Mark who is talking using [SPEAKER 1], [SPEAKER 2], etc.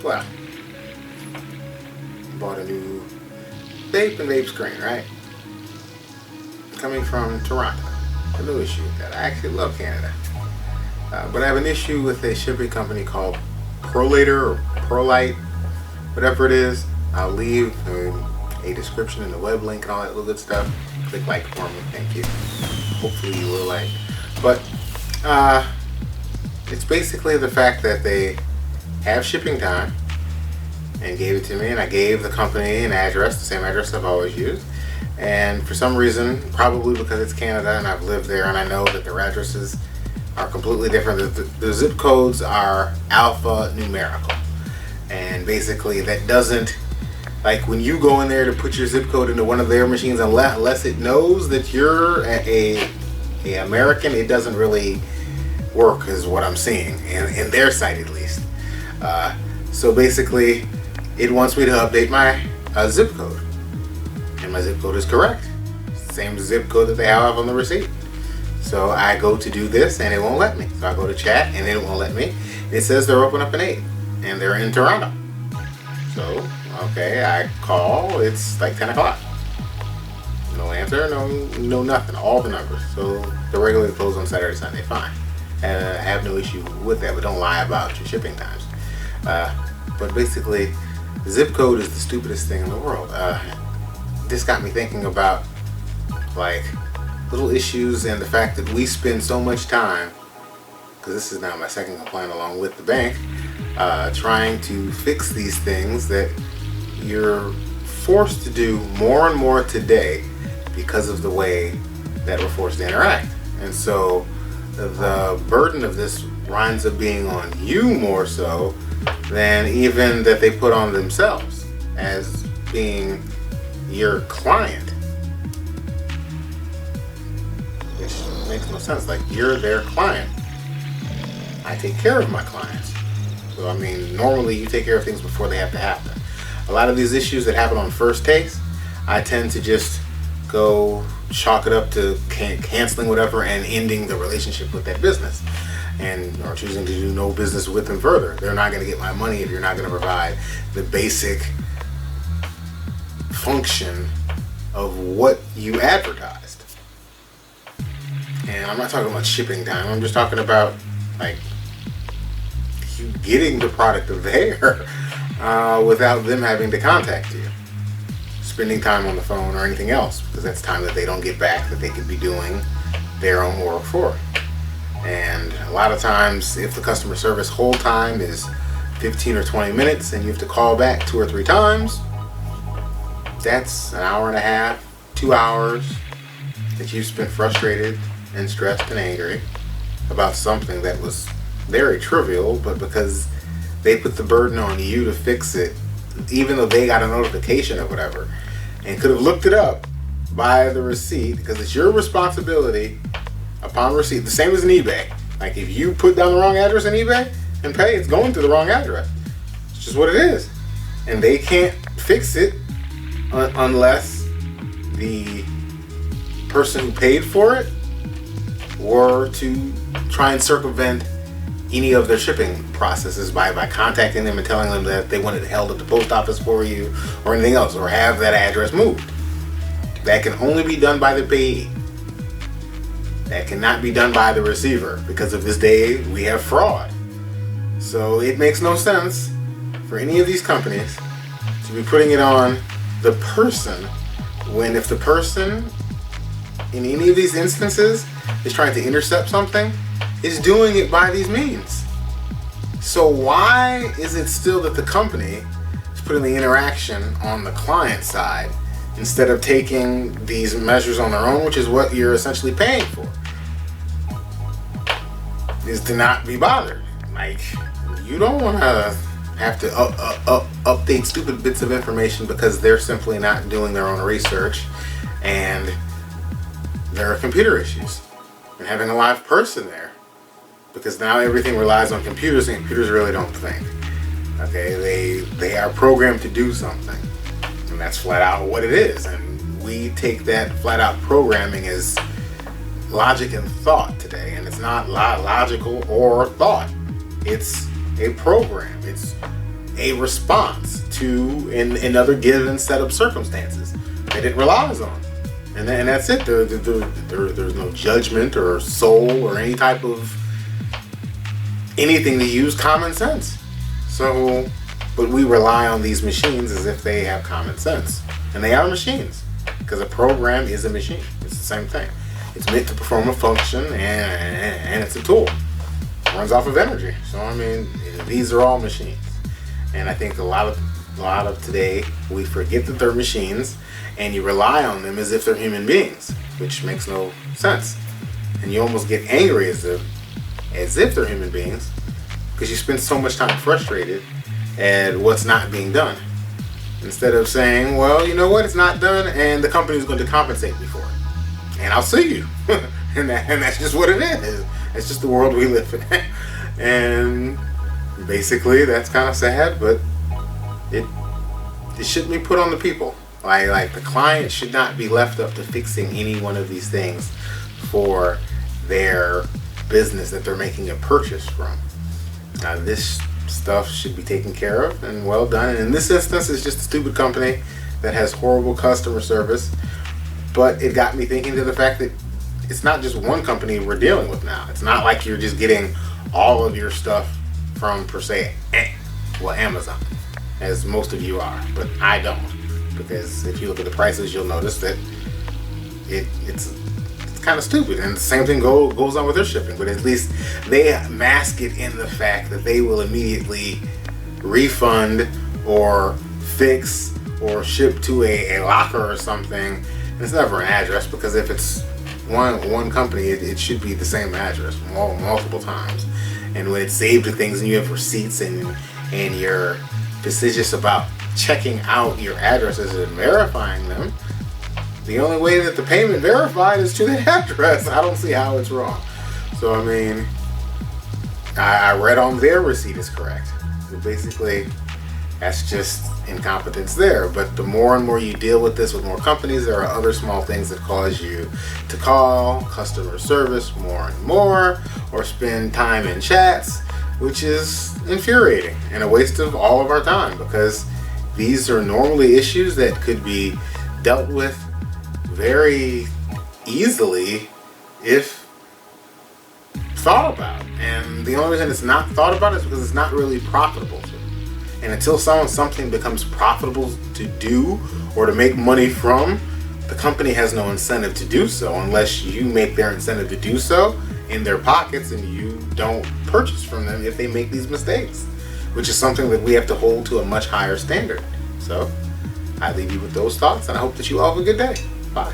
[SPEAKER 1] Well, bought a new vape and vape screen, right? Coming from Toronto. A new issue with that. I actually love Canada. But I have an issue with a shipping company called Prolator or Prolite, whatever it is. I'll leave a description and the web link and all that little good stuff. Click like for me, thank you. Hopefully you will like. But it's basically the fact that they have shipping time and gave it to me, and I gave the company an address, the same address I've always used. And for some reason, probably because it's Canada and I've lived there and I know that their addresses are completely different. The zip codes are alphanumerical. And basically that doesn't, like when you go in there to put your zip code into one of their machines, unless it knows that you're a American, it doesn't really work is what I'm seeing, in their site at least. So basically it wants me to update my zip code. And my zip code is correct. Same zip code that they have on the receipt. So I go to do this and it won't let me. So I go to chat and it won't let me. It says they're open up at 8 and they're in Toronto. So, okay, I call, it's like 10 o'clock. No answer, no nothing, all the numbers. So they're regularly closed on Saturday, Sunday, fine. And I have no issue with that, but don't lie about your shipping times. But basically, the zip code is the stupidest thing in the world. This got me thinking about like little issues and the fact that we spend so much time, because this is now my second complaint along with the bank, trying to fix these things that you're forced to do more and more today because of the way that we're forced to interact. And so the burden of this winds up being on you more so than even that they put on themselves as being your client. Which makes no sense. Like, you're their client. I take care of my clients. So I mean, normally you take care of things before they have to happen. A lot of these issues that happen on first takes, I tend to just go chalk it up to canceling whatever and ending the relationship with that business, and or choosing to do no business with them further. They're not going to get my money if you're not going to provide the basic function of what you advertised. And I'm not talking about shipping time. I'm just talking about like you getting the product there without them having to contact you, spending time on the phone or anything else, because that's time that they don't get back that they could be doing their own work for. And a lot of times, if the customer service hold time is 15 or 20 minutes and you have to call back 2 or 3 times, that's an hour and a half, 2 hours that you've spent frustrated and stressed and angry about something that was very trivial, but because they put the burden on you to fix it, even though they got a notification or whatever, and could have looked it up by the receipt, because it's your responsibility upon receipt, the same as in eBay. Like, if you put down the wrong address in eBay and pay, it's going to the wrong address. It's just what it is. And they can't fix it unless the person who paid for it were to try and circumvent any of their shipping processes by contacting them and telling them that they want it held at the post office for you or anything else, or have that address moved. That can only be done by the payee. That cannot be done by the receiver, because of this day we have fraud. So it makes no sense for any of these companies to be putting it on the person, when if the person in any of these instances is trying to intercept something, is doing it by these means. So why is it still that the company is putting the interaction on the client side instead of taking these measures on their own, which is what you're essentially paying for, is to not be bothered. Like, you don't want to have to update stupid bits of information because they're simply not doing their own research and there are computer issues. And having a live person there, because now everything relies on computers and computers really don't think. Okay, they are programmed to do something, and that's flat out what it is. And we take that flat out programming as logic and thought today, and it's not logical or thought. It's a program. It's a response to another given set of circumstances that it relies on. And that's it. There's no judgment or soul or any type of anything to use common sense. So, but we rely on these machines as if they have common sense. And they are machines. Because a program is a machine. It's the same thing. It's meant to perform a function, and it's a tool. It runs off of energy. So I mean, these are all machines. And I think a lot of today, we forget that they're machines, and you rely on them as if they're human beings, which makes no sense. And you almost get angry as if they're human beings, because you spend so much time frustrated at what's not being done. Instead of saying, well, you know what, it's not done, and the company is going to compensate me for it. And I'll sue you. and that's just what it is. It's just the world we live in. And basically, that's kind of sad, but it shouldn't be put on the people. Like the client should not be left up to fixing any one of these things for their business that they're making a purchase from. This stuff should be taken care of and well done. And in this instance, it's just a stupid company that has horrible customer service. But it got me thinking to the fact that it's not just one company we're dealing with now. It's not like you're just getting all of your stuff from, per se, Amazon, as most of you are. But I don't. Because if you look at the prices, you'll notice that it's kind of stupid. And the same thing goes on with their shipping. But at least they mask it in the fact that they will immediately refund or fix or ship to a locker or something. And it's never an address, because if it's one company, it should be the same address multiple times. And when it's saved to things and you have receipts and you're fastidious about checking out your addresses and verifying them, the only way that the payment verified is to the address. I don't see how it's wrong. So I mean, I read on their receipt is correct. So basically, that's just incompetence there. But the more and more you deal with this with more companies, there are other small things that cause you to call customer service more and more, or spend time in chats, which is infuriating and a waste of all of our time, because these are normally issues that could be dealt with very easily if thought about. And the only reason it's not thought about is because it's not really profitable to. And until something becomes profitable to do or to make money from, the company has no incentive to do so, unless you make their incentive to do so in their pockets and you don't purchase from them if they make these mistakes, which is something that we have to hold to a much higher standard. So I leave you with those thoughts, and I hope that you all have a good day. Bye.